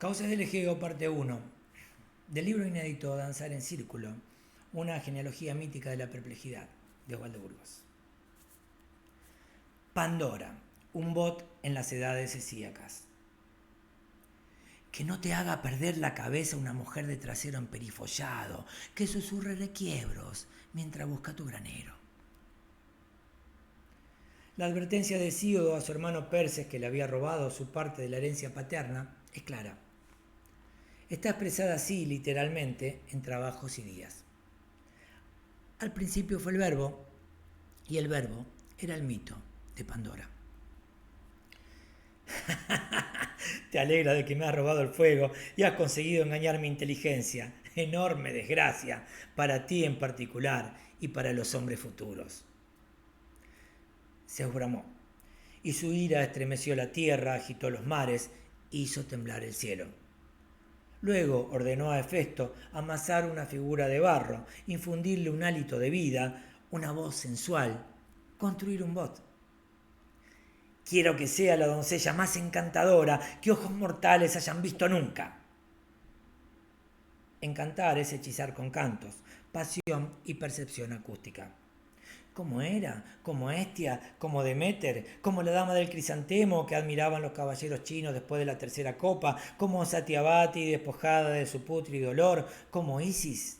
Causas del Egeo, parte 1. Del libro inédito Danzar en Círculo, una genealogía mítica de la perplejidad, de Osvaldo Burgos. Pandora, un bot en las edades hesíacas. Que no te haga perder la cabeza una mujer de trasero emperifollado, que susurre requiebros mientras busca tu granero. La advertencia de Hesíodo a su hermano Perses, que le había robado su parte de la herencia paterna, es clara. Está expresada así, literalmente, en Trabajos y Días. Al principio fue el verbo, y el verbo era el mito de Pandora. Te alegra de que me has robado el fuego y has conseguido engañar mi inteligencia. Enorme desgracia, para ti en particular y para los hombres futuros. Zeus bramó, y su ira estremeció la tierra, agitó los mares, hizo temblar el cielo. Luego ordenó a Hefesto amasar una figura de barro, infundirle un hálito de vida, una voz sensual, construir un bot. Quiero que sea la doncella más encantadora que ojos mortales hayan visto nunca. Encantar es hechizar con cantos, pasión y percepción acústica. ¿Cómo era? ¿Como Hestia? ¿Como Deméter? ¿Como la dama del crisantemo que admiraban los caballeros chinos después de la tercera copa? ¿Como Satyavati despojada de su pútrido olor? ¿Como Isis?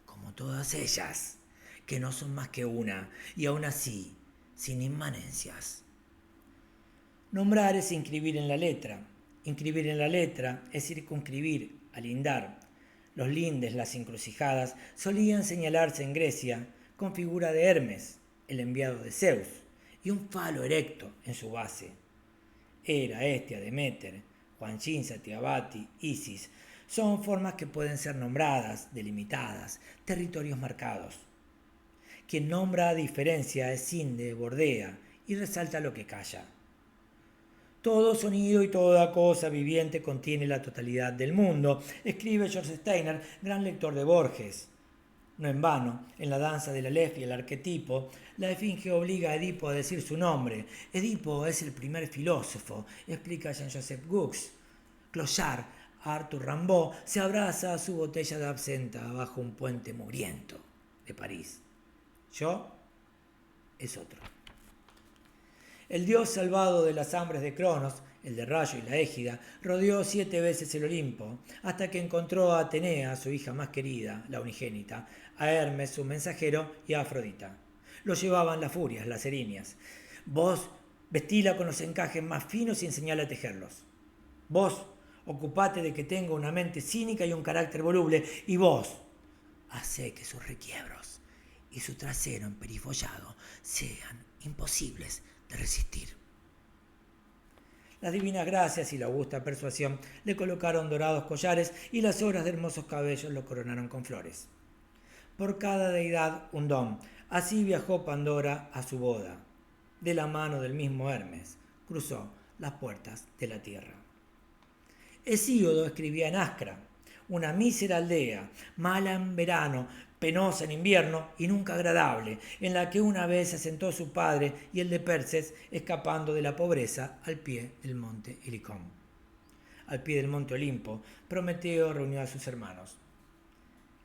Como todas ellas, que no son más que una, y aún así, sin inmanencias. Nombrar es inscribir en la letra. Inscribir en la letra es circunscribir, alindar. Los lindes, las encrucijadas, solían señalarse en Grecia con figura de Hermes, el enviado de Zeus, y un falo erecto en su base. Hera, Hestia, Deméter, Juanchín, Satyavati, Isis, son formas que pueden ser nombradas, delimitadas, territorios marcados. Quien nombra a diferencia es cinde, bordea y resalta lo que calla. Todo sonido y toda cosa viviente contiene la totalidad del mundo, escribe George Steiner, gran lector de Borges. No en vano, en la danza del Aleph y el arquetipo, la esfinge obliga a Edipo a decir su nombre. Edipo es el primer filósofo, explica Jean-Joseph Gux. Clochard, Arthur Rimbaud, se abraza a su botella de absenta bajo un puente mugriento de París. Yo es otro. El dios salvado de las hambres de Cronos, el de rayo y la égida, rodeó 7 veces el Olimpo, hasta que encontró a Atenea, su hija más querida, la unigénita, a Hermes, su mensajero, y a Afrodita. Lo llevaban las furias, las erinias. Vos, vestila con los encajes más finos y enseñale a tejerlos. Vos, ocupate de que tenga una mente cínica y un carácter voluble. Y vos, hacé que sus requiebros y su trasero emperifollado sean imposibles de resistir. Las divinas gracias y la augusta persuasión le colocaron dorados collares y las horas de hermosos cabellos lo coronaron con flores. Por cada deidad un don. Así viajó Pandora a su boda. De la mano del mismo Hermes cruzó las puertas de la tierra. Hesíodo escribía en Ascra, una mísera aldea, mala en verano, penosa en invierno y nunca agradable, en la que una vez se asentó su padre y el de Perses, escapando de la pobreza al pie del monte Helicón. Al pie del monte Olimpo, Prometeo reunió a sus hermanos.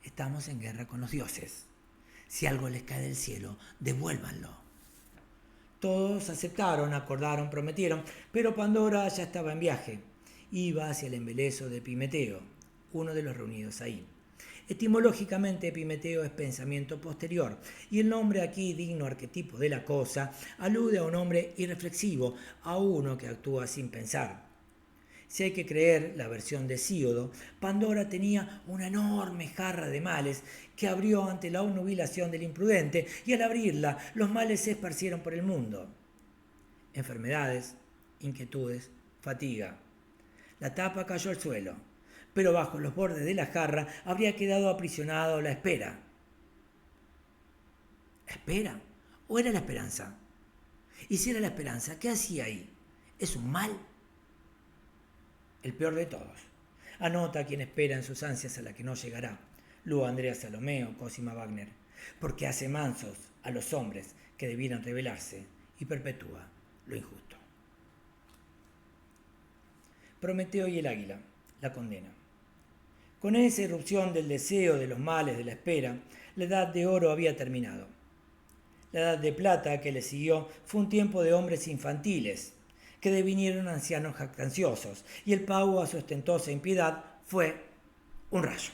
Estamos en guerra con los dioses. Si algo les cae del cielo, devuélvanlo. Todos aceptaron, acordaron, prometieron, pero Pandora ya estaba en viaje. Iba hacia el embeleso de Epimeteo, uno de los reunidos ahí. Etimológicamente, Epimeteo es pensamiento posterior, y el nombre aquí, digno arquetipo de la cosa, alude a un hombre irreflexivo, a uno que actúa sin pensar. Si hay que creer la versión de Hesíodo, Pandora tenía una enorme jarra de males que abrió ante la obnubilación del imprudente, y al abrirla, los males se esparcieron por el mundo. Enfermedades, inquietudes, fatiga. La tapa cayó al suelo, pero bajo los bordes de la jarra habría quedado aprisionado la espera. ¿La espera? ¿O era la esperanza? Y si era la esperanza, ¿qué hacía ahí? ¿Es un mal? El peor de todos. Anota a quien espera en sus ansias a la que no llegará. Lu Andrea Salomeo, Cosima Wagner. Porque hace mansos a los hombres que debieran rebelarse y perpetúa lo injusto. Prometeo y el águila, la condena. Con esa irrupción del deseo, de los males, de la espera, la edad de oro había terminado. La edad de plata que le siguió fue un tiempo de hombres infantiles, que devinieron ancianos jactanciosos, y el pago a su ostentosa impiedad fue un rayo.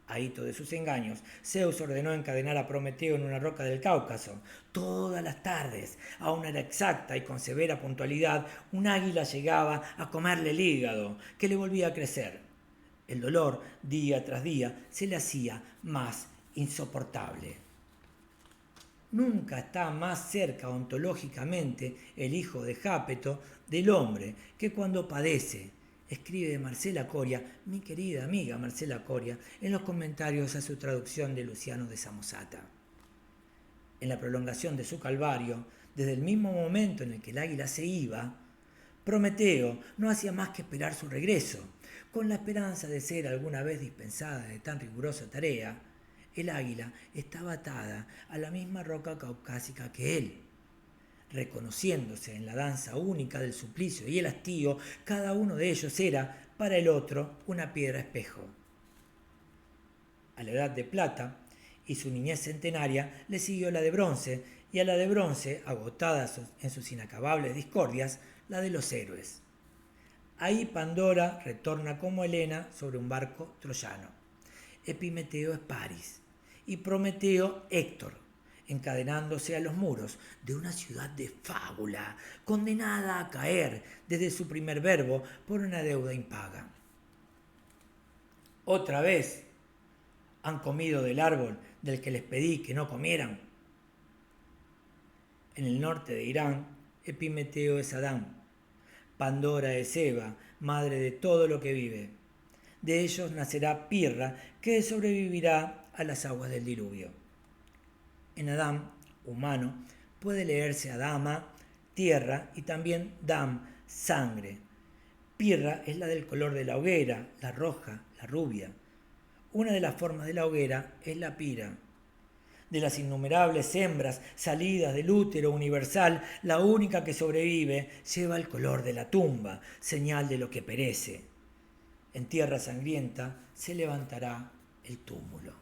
Ahito de sus engaños, Zeus ordenó encadenar a Prometeo en una roca del Cáucaso. Todas las tardes, a una hora exacta y con severa puntualidad, un águila llegaba a comerle el hígado, que le volvía a crecer. El dolor, día tras día, se le hacía más insoportable. Nunca está más cerca ontológicamente el hijo de Jápeto del hombre que cuando padece. Escribe Marcela Coria, mi querida amiga Marcela Coria, en los comentarios a su traducción de Luciano de Samosata. En la prolongación de su calvario, desde el mismo momento en el que el águila se iba, Prometeo no hacía más que esperar su regreso. Con la esperanza de ser alguna vez dispensada de tan rigurosa tarea, el águila estaba atada a la misma roca caucásica que él. Reconociéndose en la danza única del suplicio y el hastío, cada uno de ellos era, para el otro, una piedra espejo. A la edad de plata y su niñez centenaria le siguió la de bronce, y a la de bronce, agotada en sus inacabables discordias, la de los héroes. Ahí Pandora retorna como Helena sobre un barco troyano. Epimeteo es Paris y Prometeo Héctor, encadenándose a los muros de una ciudad de fábula, condenada a caer desde su primer verbo por una deuda impaga. Otra vez han comido del árbol del que les pedí que no comieran. En el norte de Irán, Epimeteo es Adán, Pandora es Eva, madre de todo lo que vive. De ellos nacerá Pirra, que sobrevivirá a las aguas del diluvio. En Adán, humano, puede leerse Adama, tierra, y también Dam, sangre. Pirra es la del color de la hoguera, la roja, la rubia. Una de las formas de la hoguera es la pira. De las innumerables hembras salidas del útero universal, la única que sobrevive lleva el color de la tumba, señal de lo que perece. En tierra sangrienta se levantará el túmulo.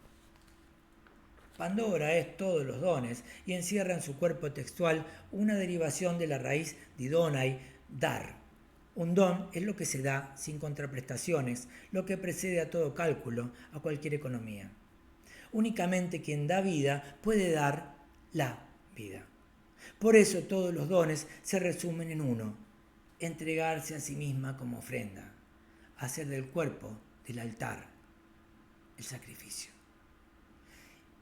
Pandora es todos los dones y encierra en su cuerpo textual una derivación de la raíz didonai, dar. Un don es lo que se da sin contraprestaciones, lo que precede a todo cálculo, a cualquier economía. Únicamente quien da vida puede dar la vida. Por eso todos los dones se resumen en uno: entregarse a sí misma como ofrenda, hacer del cuerpo, del altar, el sacrificio,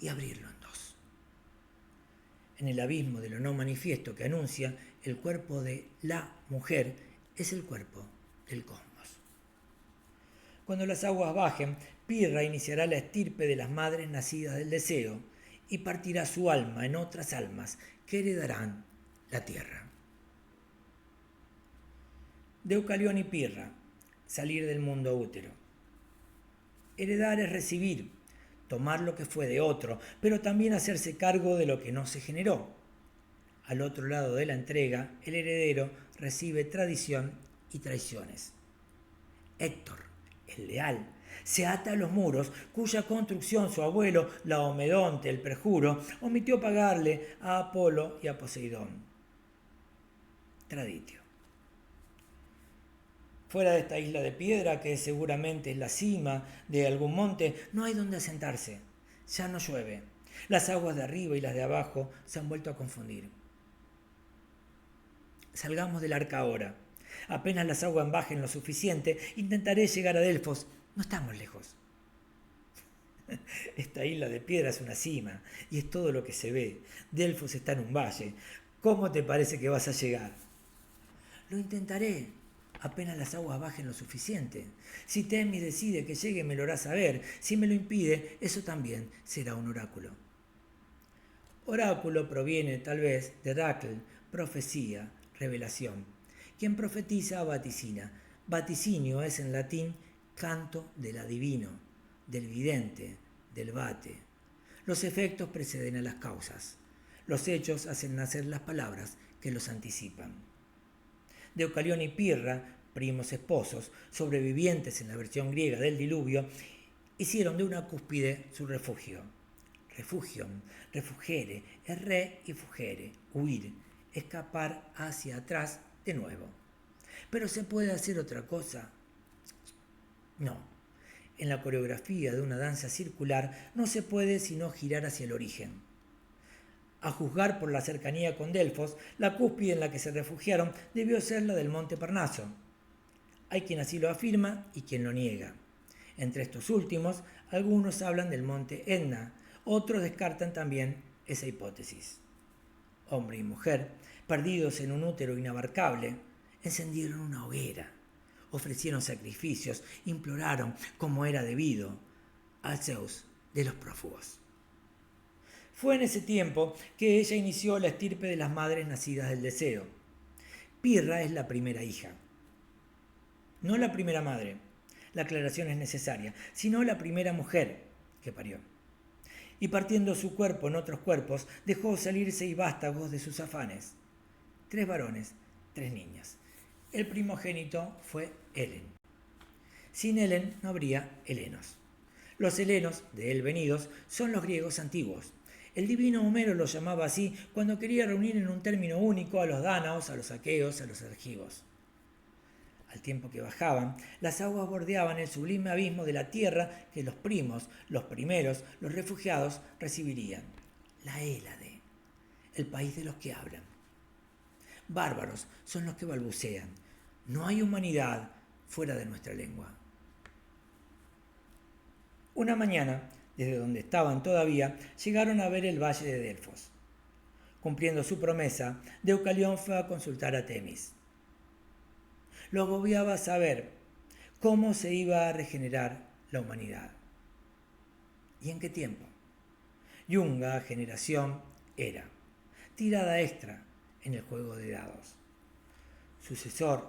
y abrirlo en dos. En el abismo de lo no manifiesto que anuncia, el cuerpo de la mujer es el cuerpo del cosmos. Cuando las aguas bajen, Pirra iniciará la estirpe de las madres nacidas del deseo y partirá su alma en otras almas que heredarán la tierra. Deucalión y Pirra, salir del mundo útero. Heredar es recibir, tomar lo que fue de otro, pero también hacerse cargo de lo que no se generó. Al otro lado de la entrega, el heredero recibe tradición y traiciones. Héctor, el leal, se ata a los muros cuya construcción su abuelo, Laomedonte, el perjuro, omitió pagarle a Apolo y a Poseidón. Traditio. Fuera de esta isla de piedra, que seguramente es la cima de algún monte, no hay donde asentarse. Ya no llueve. Las aguas de arriba y las de abajo se han vuelto a confundir. Salgamos del arca ahora. Apenas las aguas bajen lo suficiente, intentaré llegar a Delfos. No estamos lejos. Esta isla de piedra es una cima y es todo lo que se ve. Delfos está en un valle. ¿Cómo te parece que vas a llegar? Lo intentaré. Apenas las aguas bajen lo suficiente. Si Temis decide que llegue, me lo hará saber. Si me lo impide, eso también será un oráculo. Oráculo proviene, tal vez, de Heracl, profecía, revelación. Quien profetiza vaticina. Vaticinio es en latín canto del adivino, del vidente, del vate. Los efectos preceden a las causas. Los hechos hacen nacer las palabras que los anticipan. Deucalión y Pirra primos esposos, sobrevivientes en la versión griega del diluvio, hicieron de una cúspide su refugio. Refugium, refugere, es re y fugere, huir, escapar hacia atrás de nuevo. ¿Pero se puede hacer otra cosa? No. En la coreografía de una danza circular no se puede sino girar hacia el origen. A juzgar por la cercanía con Delfos, la cúspide en la que se refugiaron debió ser la del monte Parnaso. Hay quien así lo afirma y quien lo niega. Entre estos últimos, algunos hablan del monte Etna, otros descartan también esa hipótesis. Hombre y mujer, perdidos en un útero inabarcable, encendieron una hoguera, ofrecieron sacrificios, imploraron, como era debido, al Zeus de los prófugos. Fue en ese tiempo que ella inició la estirpe de las madres nacidas del deseo. Pirra es la primera hija. No la primera madre, la aclaración es necesaria, sino la primera mujer que parió. Y partiendo su cuerpo en otros cuerpos, dejó salir 6 vástagos de sus afanes. 3 varones, 3 niñas. El primogénito fue Helen. Sin Helen no habría helenos. Los helenos, de él venidos, son los griegos antiguos. El divino Homero los llamaba así cuando quería reunir en un término único a los dánaos, a los aqueos, a los argivos. Al tiempo que bajaban, las aguas bordeaban el sublime abismo de la tierra que los primos, los primeros, los refugiados recibirían. La Hélade, el país de los que hablan. Bárbaros son los que balbucean. No hay humanidad fuera de nuestra lengua. Una mañana, desde donde estaban todavía, llegaron a ver el valle de Delfos. Cumpliendo su promesa, Deucalión fue a consultar a Temis. Lo agobiaba saber cómo se iba a regenerar la humanidad. ¿Y en qué tiempo? Yunga, generación, era. Tirada extra en el juego de dados. Sucesor,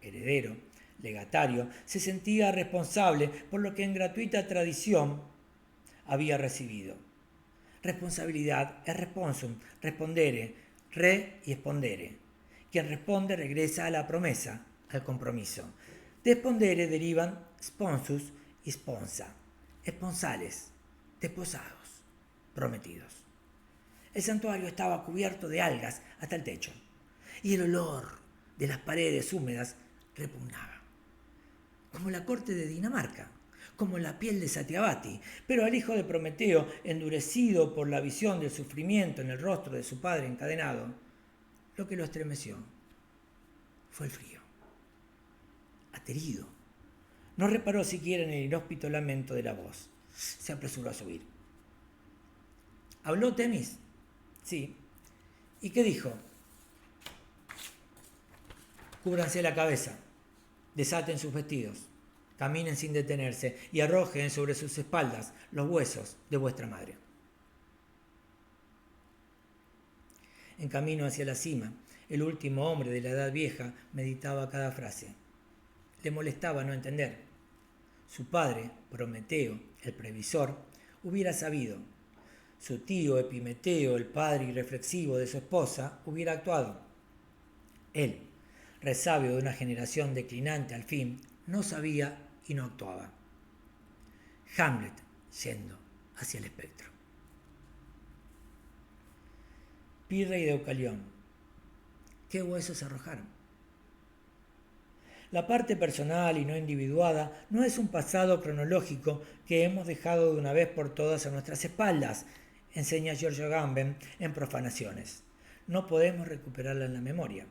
heredero, legatario, se sentía responsable por lo que en gratuita tradición había recibido. Responsabilidad es responsum, respondere, re y espondere. Quien responde regresa a la promesa, al compromiso. De espondere derivan sponsus y sponsa, esponsales, desposados, prometidos. El santuario estaba cubierto de algas hasta el techo, y el olor de las paredes húmedas repugnaba. Como la corte de Dinamarca, como la piel de Satyavati, pero al hijo de Prometeo, endurecido por la visión del sufrimiento en el rostro de su padre encadenado, lo que lo estremeció fue el frío. Aterido, no reparó siquiera en el inhóspito lamento de la voz. Se apresuró a subir. ¿Habló Temis? Sí. ¿Y qué dijo? Cúbranse la cabeza, desaten sus vestidos, caminen sin detenerse y arrojen sobre sus espaldas los huesos de vuestra madre. En camino hacia la cima, el último hombre de la edad vieja meditaba cada frase. Le molestaba no entender. Su padre, Prometeo, el previsor, hubiera sabido. Su tío Epimeteo, el padre irreflexivo de su esposa, hubiera actuado. Él, resabio de una generación declinante al fin, no sabía y no actuaba. Hamlet yendo hacia el espectro. Pirra y Deucalión. ¿Qué huesos arrojaron? La parte personal y no individuada no es un pasado cronológico que hemos dejado de una vez por todas a nuestras espaldas, enseña Giorgio Agamben en Profanaciones. No podemos recuperarla en la memoria.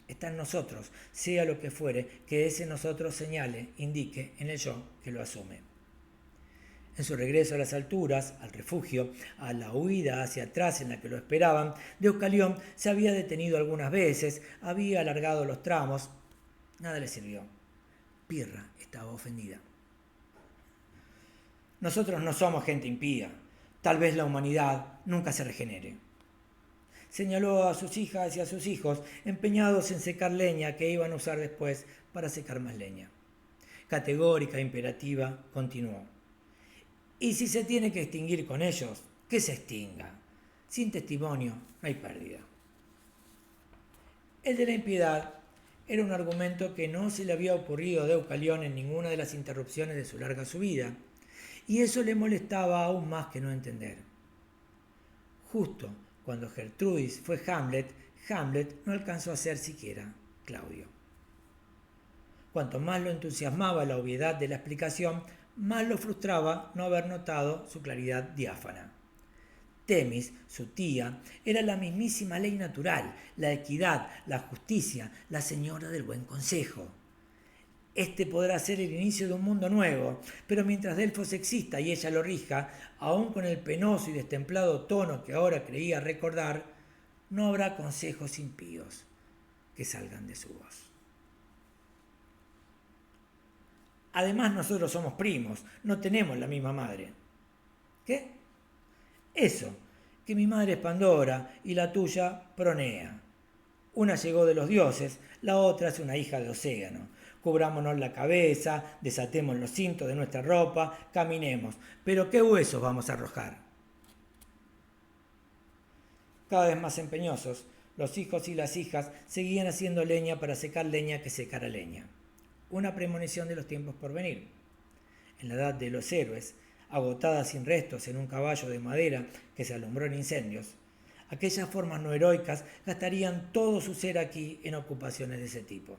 Está en nosotros, sea lo que fuere, que ese nosotros señale, indique en el yo que lo asume. En su regreso a las alturas, al refugio, a la huida hacia atrás en la que lo esperaban, Deucalión se había detenido algunas veces, había alargado los tramos. Nada le sirvió. Pirra estaba ofendida. Nosotros no somos gente impía. Tal vez la humanidad nunca se regenere. Señaló a sus hijas y a sus hijos, empeñados en secar leña que iban a usar después para secar más leña. Categórica, imperativa, continuó. Y si se tiene que extinguir con ellos, que se extinga. Sin testimonio no hay pérdida. El de la impiedad Era un argumento que no se le había ocurrido a Deucalión en ninguna de las interrupciones de su larga subida, y eso le molestaba aún más que no entender. Justo cuando Gertrudis fue Hamlet, Hamlet no alcanzó a ser siquiera Claudio. Cuanto más lo entusiasmaba la obviedad de la explicación, más lo frustraba no haber notado su claridad diáfana. Temis, su tía, era la mismísima ley natural, la equidad, la justicia, la señora del buen consejo. Este podrá ser el inicio de un mundo nuevo, pero mientras Delfos exista y ella lo rija, aun con el penoso y destemplado tono que ahora creía recordar, no habrá consejos impíos que salgan de su voz. Además, nosotros somos primos, no tenemos la misma madre. ¿Qué? Eso, que mi madre es Pandora y la tuya Pronea. Una llegó de los dioses, la otra es una hija de Océano. Cubrámonos la cabeza, desatemos los cintos de nuestra ropa, caminemos. Pero ¿qué huesos vamos a arrojar? Cada vez más empeñosos, los hijos y las hijas seguían haciendo leña para secar leña que secara leña. Una premonición de los tiempos por venir. En la edad de los héroes, agotada sin restos en un caballo de madera que se alumbró en incendios, aquellas formas no heroicas gastarían todo su ser aquí en ocupaciones de ese tipo.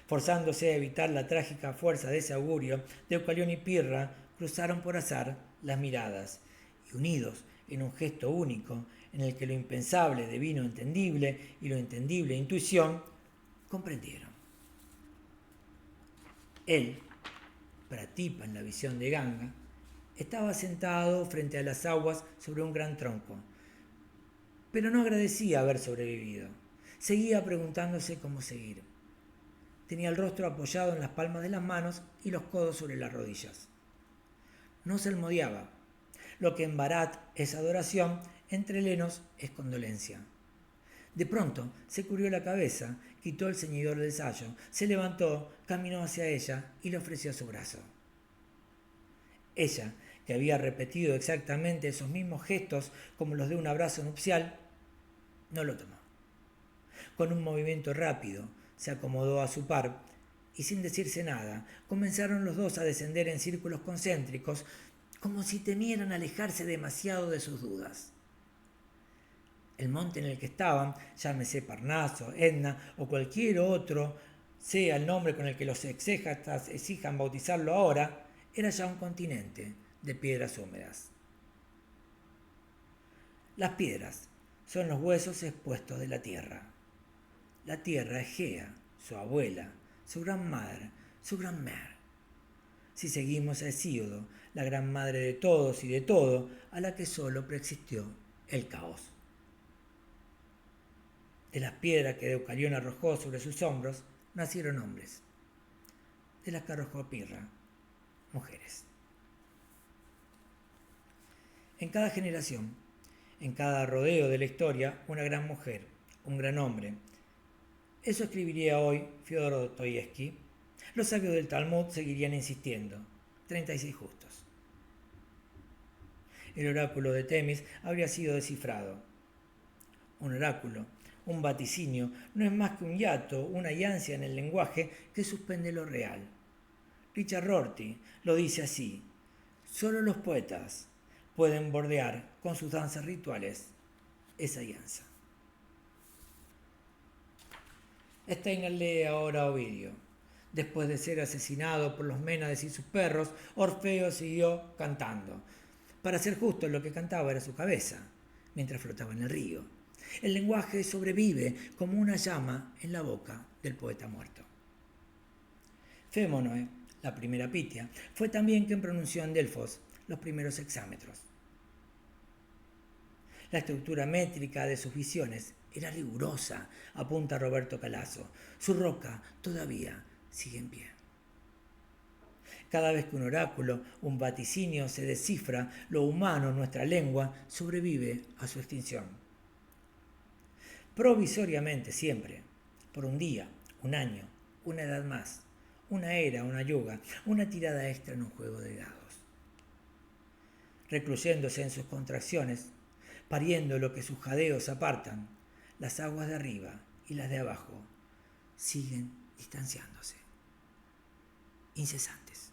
Forzándose a evitar la trágica fuerza de ese augurio, Deucalión y Pirra cruzaron por azar las miradas y, unidos en un gesto único en el que lo impensable devino entendible y lo entendible intuición, comprendieron. Él, Pratipa en la visión de Ganga, estaba sentado frente a las aguas sobre un gran tronco, pero no agradecía haber sobrevivido. Seguía preguntándose cómo seguir. Tenía el rostro apoyado en las palmas de las manos y los codos sobre las rodillas. No salmodiaba. Lo que en Barat es adoración, entre helenos es condolencia. De pronto se cubrió la cabeza, quitó el ceñidor del sayo, se levantó, caminó hacia ella y le ofreció su brazo. Ella, que había repetido exactamente esos mismos gestos como los de un abrazo nupcial, no lo tomó. Con un movimiento rápido, se acomodó a su par y sin decirse nada, comenzaron los dos a descender en círculos concéntricos, como si temieran alejarse demasiado de sus dudas. El monte en el que estaban, llámese Parnaso, Etna o cualquier otro, sea el nombre con el que los exégetas exijan bautizarlo ahora, era ya un continente de piedras húmedas. Las piedras son los huesos expuestos de la tierra. La tierra es Gea, su abuela, su gran madre, su gran mère. Si seguimos a Hesíodo, la gran madre de todos y de todo, a la que solo preexistió el caos. De las piedras que Deucalión arrojó sobre sus hombros, nacieron hombres. De las que arrojó Pirra, mujeres. En cada generación, en cada rodeo de la historia, una gran mujer, un gran hombre. Eso escribiría hoy Fyodor Dostoyevsky. Los sabios del Talmud seguirían insistiendo. 36 justos. El oráculo de Temis habría sido descifrado. Un oráculo, un vaticinio, no es más que un hiato, una yancia en el lenguaje que suspende lo real. Richard Rorty lo dice así: solo los poetas pueden bordear con sus danzas rituales esa llanza. Steiner lee ahora a Ovidio. Después de ser asesinado por los Ménades y sus perros, Orfeo siguió cantando. Para ser justo, lo que cantaba era su cabeza, mientras flotaba en el río. El lenguaje sobrevive como una llama en la boca del poeta muerto. Fémonoe, la primera Pitia, fue también quien pronunció en Delfos los primeros hexámetros. La estructura métrica de sus visiones era rigurosa, apunta Roberto Calazo. Su roca todavía sigue en pie. Cada vez que un oráculo, un vaticinio se descifra, lo humano, nuestra lengua, sobrevive a su extinción. Provisoriamente siempre, por un día, un año, una edad más, una era, una yuga, una tirada extra en un juego de dados. Recluyéndose en sus contracciones, pariendo lo que sus jadeos apartan, las aguas de arriba y las de abajo siguen distanciándose, incesantes.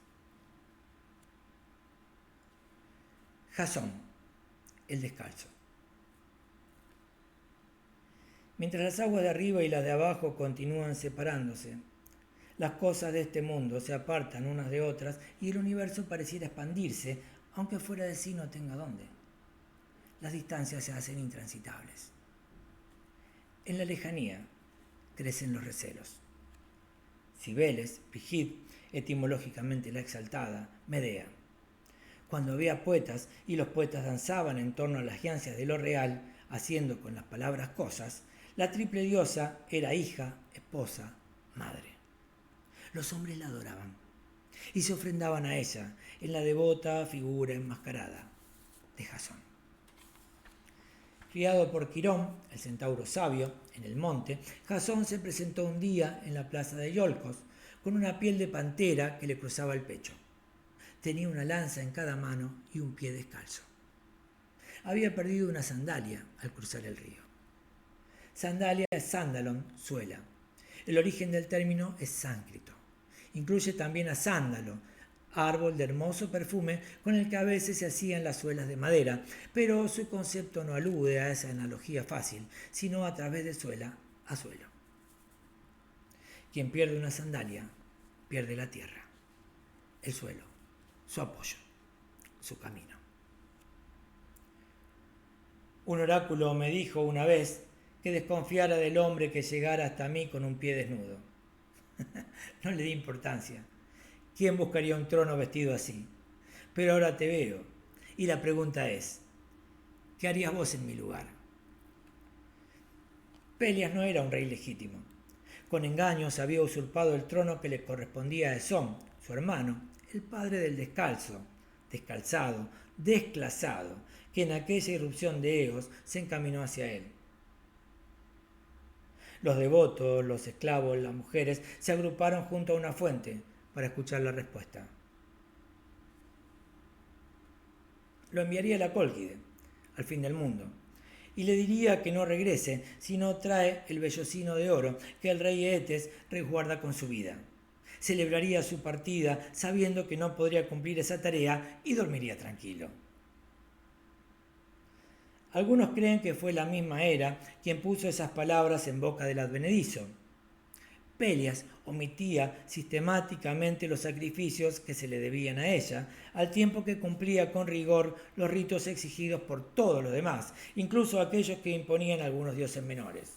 Jasón, el descalzo. Mientras las aguas de arriba y las de abajo continúan separándose, las cosas de este mundo se apartan unas de otras y el universo pareciera expandirse, aunque fuera de sí no tenga dónde. Las distancias se hacen intransitables. En la lejanía crecen los recelos. Cibeles, Brigid, etimológicamente la exaltada, Medea. Cuando había poetas y los poetas danzaban en torno a las ansias de lo real, haciendo con las palabras cosas, la triple diosa era hija, esposa, madre. Los hombres la adoraban y se ofrendaban a ella en la devota figura enmascarada de Jasón. Criado por Quirón, el centauro sabio, en el monte, Jasón se presentó un día en la plaza de Iolcos con una piel de pantera que le cruzaba el pecho. Tenía una lanza en cada mano y un pie descalzo. Había perdido una sandalia al cruzar el río. Sandalia es sándalon, suela. El origen del término es sánscrito. Incluye también a sándalo, árbol de hermoso perfume con el que a veces se hacían las suelas de madera, pero su concepto no alude a esa analogía fácil, sino a través de suela a suelo. Quien pierde una sandalia, pierde la tierra, el suelo, su apoyo, su camino. Un oráculo me dijo una vez que desconfiara del hombre que llegara hasta mí con un pie desnudo. No le di importancia. ¿Quién buscaría un trono vestido así? Pero ahora te veo. Y la pregunta es, ¿qué harías vos en mi lugar? Pelias no era un rey legítimo. Con engaños había usurpado el trono que le correspondía a Esón, su hermano, el padre del descalzo, descalzado, desclasado, que en aquella irrupción de egos se encaminó hacia él. Los devotos, los esclavos, las mujeres se agruparon junto a una fuente para escuchar la respuesta. Lo enviaría a la Cólquide, al fin del mundo, y le diría que no regrese si no trae el vellocino de oro que el rey Eetes resguarda con su vida. Celebraría su partida sabiendo que no podría cumplir esa tarea y dormiría tranquilo. Algunos creen que fue la misma Hera quien puso esas palabras en boca del advenedizo. Pelias omitía sistemáticamente los sacrificios que se le debían a ella, al tiempo que cumplía con rigor los ritos exigidos por todos los demás, incluso aquellos que imponían algunos dioses menores.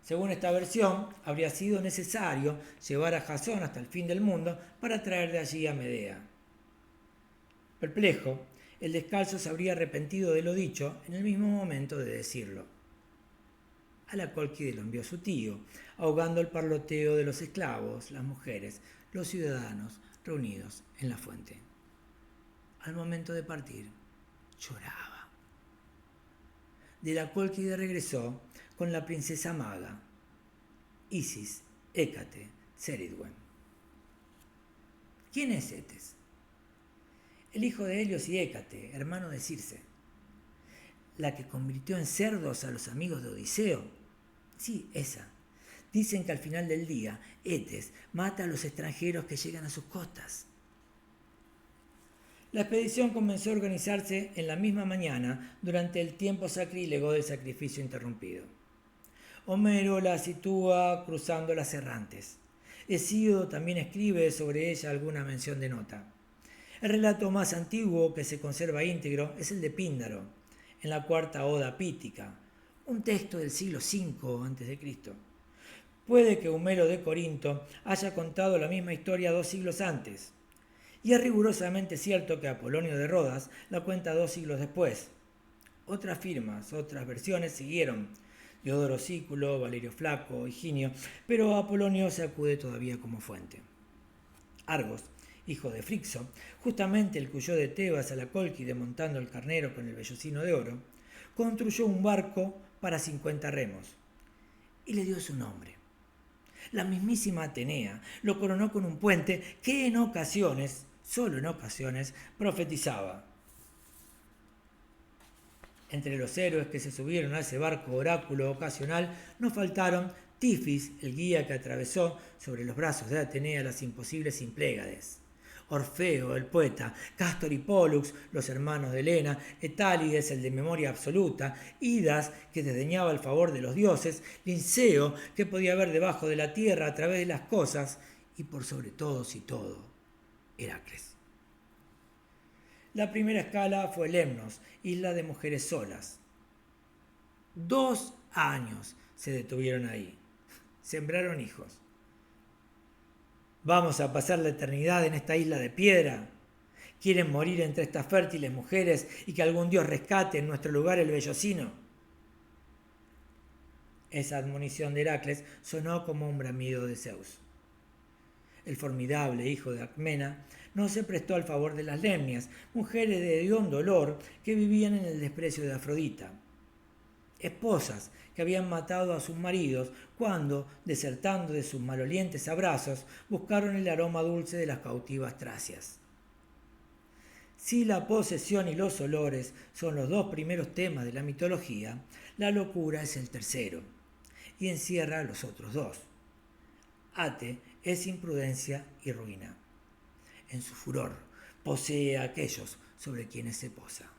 Según esta versión, habría sido necesario llevar a Jasón hasta el fin del mundo para traer de allí a Medea. Perplejo, el descalzo se habría arrepentido de lo dicho en el mismo momento de decirlo. A la Cólquide lo envió su tío, ahogando el parloteo de los esclavos, las mujeres, los ciudadanos reunidos en la fuente. Al momento de partir, lloraba. De la Cólquide regresó con la princesa maga, Isis, Hécate, Ceridwen. ¿Quién es Eetes? El hijo de Helios y Hécate, hermano de Circe. La que convirtió en cerdos a los amigos de Odiseo. Sí, esa. Dicen que al final del día, Eetes mata a los extranjeros que llegan a sus costas. La expedición comenzó a organizarse en la misma mañana durante el tiempo sacrílego del sacrificio interrumpido. Homero la sitúa cruzando las errantes. Hesíodo también escribe sobre ella alguna mención de nota. El relato más antiguo que se conserva íntegro es el de Píndaro, en la cuarta Oda Pítica, un texto del siglo V a.C. Puede que Homero de Corinto haya contado la misma historia 2 siglos antes, y es rigurosamente cierto que Apolonio de Rodas la cuenta 2 siglos después. Otras firmas, otras versiones siguieron, Diodoro Sículo, Valerio Flaco, Higinio, pero Apolonio se acude todavía como fuente. Argos, hijo de Frixo, justamente el que huyó de Tebas a la Cólquide montando el carnero con el vellocino de oro, construyó un barco para 50 remos y le dio su nombre. La mismísima Atenea lo coronó con un puente que en ocasiones, solo en ocasiones, profetizaba. Entre los héroes que se subieron a ese barco oráculo ocasional no faltaron Tifis, el guía que atravesó sobre los brazos de Atenea las imposibles Simplégades. Orfeo, el poeta, Cástor y Pólux, los hermanos de Helena, Etálides, el de memoria absoluta, Idas, que desdeñaba el favor de los dioses, Linceo, que podía ver debajo de la tierra a través de las cosas, y por sobre todos y todo, Heracles. La primera escala fue Lemnos, isla de mujeres solas. 2 años se detuvieron ahí. Sembraron hijos. Vamos a pasar la eternidad en esta isla de piedra. ¿Quieren morir entre estas fértiles mujeres y que algún dios rescate en nuestro lugar el vellocino? Esa admonición de Heracles sonó como un bramido de Zeus. El formidable hijo de Alcmena no se prestó al favor de las lemnias, mujeres de hediondo olor que vivían en el desprecio de Afrodita. Esposas que habían matado a sus maridos cuando, desertando de sus malolientes abrazos, buscaron el aroma dulce de las cautivas tracias. Si la posesión y los olores son los 2 primeros temas de la mitología, la locura es el tercero, y encierra los otros 2. Ate es imprudencia y ruina. En su furor, posee a aquellos sobre quienes se posa.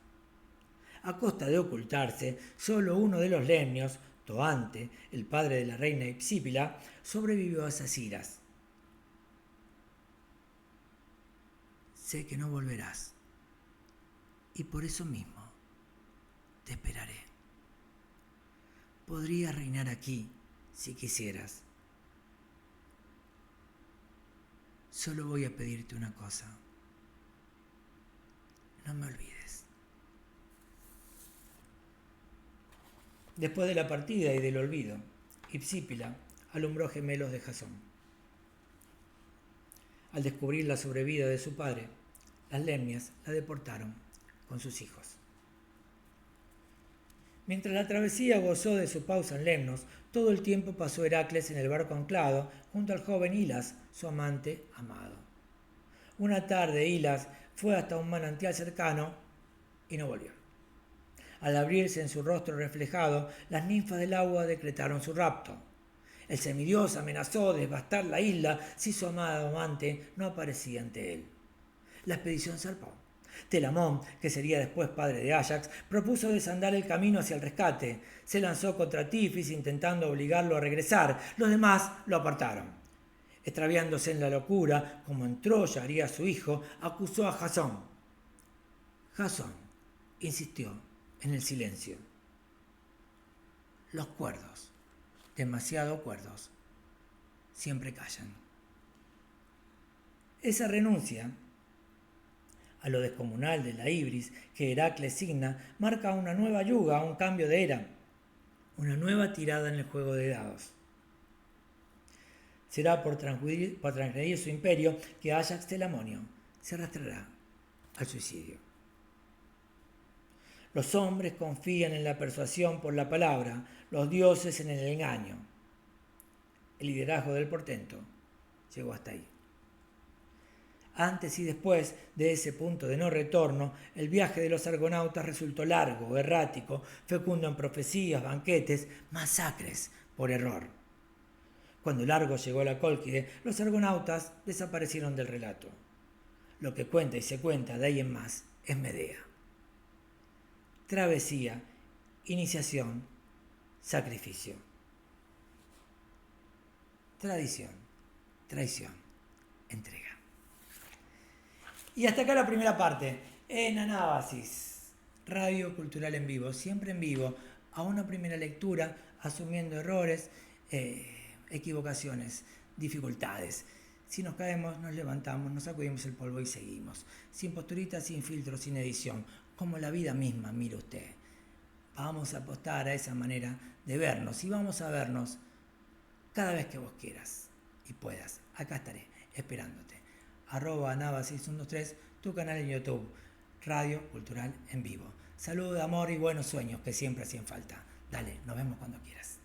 A costa de ocultarse, solo uno de los lemnios, Toante, el padre de la reina Hipsípila, sobrevivió a esas iras. Sé que no volverás, y por eso mismo te esperaré. Podrías reinar aquí si quisieras. Solo voy a pedirte una cosa. No me olvides. Después de la partida y del olvido, Hipsípila alumbró gemelos de Jasón. Al descubrir la sobrevida de su padre, las lemnias la deportaron con sus hijos. Mientras la travesía gozó de su pausa en Lemnos, todo el tiempo pasó Heracles en el barco anclado junto al joven Hilas, su amante amado. Una tarde Hilas fue hasta un manantial cercano y no volvió. Al abrirse en su rostro reflejado, las ninfas del agua decretaron su rapto. El semidios amenazó devastar la isla si su amado amante no aparecía ante él. La expedición zarpó. Telamón, que sería después padre de Áyax, propuso desandar el camino hacia el rescate. Se lanzó contra Tifis intentando obligarlo a regresar. Los demás lo apartaron. Extraviándose en la locura, como en Troya haría su hijo, acusó a Jasón. Jasón insistió en el silencio. Los cuerdos, demasiado cuerdos, siempre callan. Esa renuncia a lo descomunal de la ibris que Heracles signa marca una nueva yuga, un cambio de era, una nueva tirada en el juego de dados. Será por transgredir su imperio que Áyax Telamonio se arrastrará al suicidio. Los hombres confían en la persuasión por la palabra, los dioses en el engaño. El liderazgo del portento llegó hasta ahí. Antes y después de ese punto de no retorno, el viaje de los argonautas resultó largo, errático, fecundo en profecías, banquetes, masacres por error. Cuando Largo llegó a la Cólquide, los argonautas desaparecieron del relato. Lo que cuenta y se cuenta de ahí en más es Medea. Travesía, iniciación, sacrificio. Tradición, traición, entrega. Y hasta acá la primera parte. En Anábasis, radio cultural en vivo, siempre en vivo, a una primera lectura, asumiendo errores, equivocaciones, dificultades. Si nos caemos, nos levantamos, nos sacudimos el polvo y seguimos. Sin posturita, sin filtro, sin edición. Como la vida misma, mire usted. Vamos a apostar a esa manera de vernos y vamos a vernos cada vez que vos quieras y puedas. Acá estaré esperándote. @Nava6123, tu canal en YouTube, Radio Cultural en Vivo. Saludos de amor y buenos sueños que siempre hacían falta. Dale, nos vemos cuando quieras.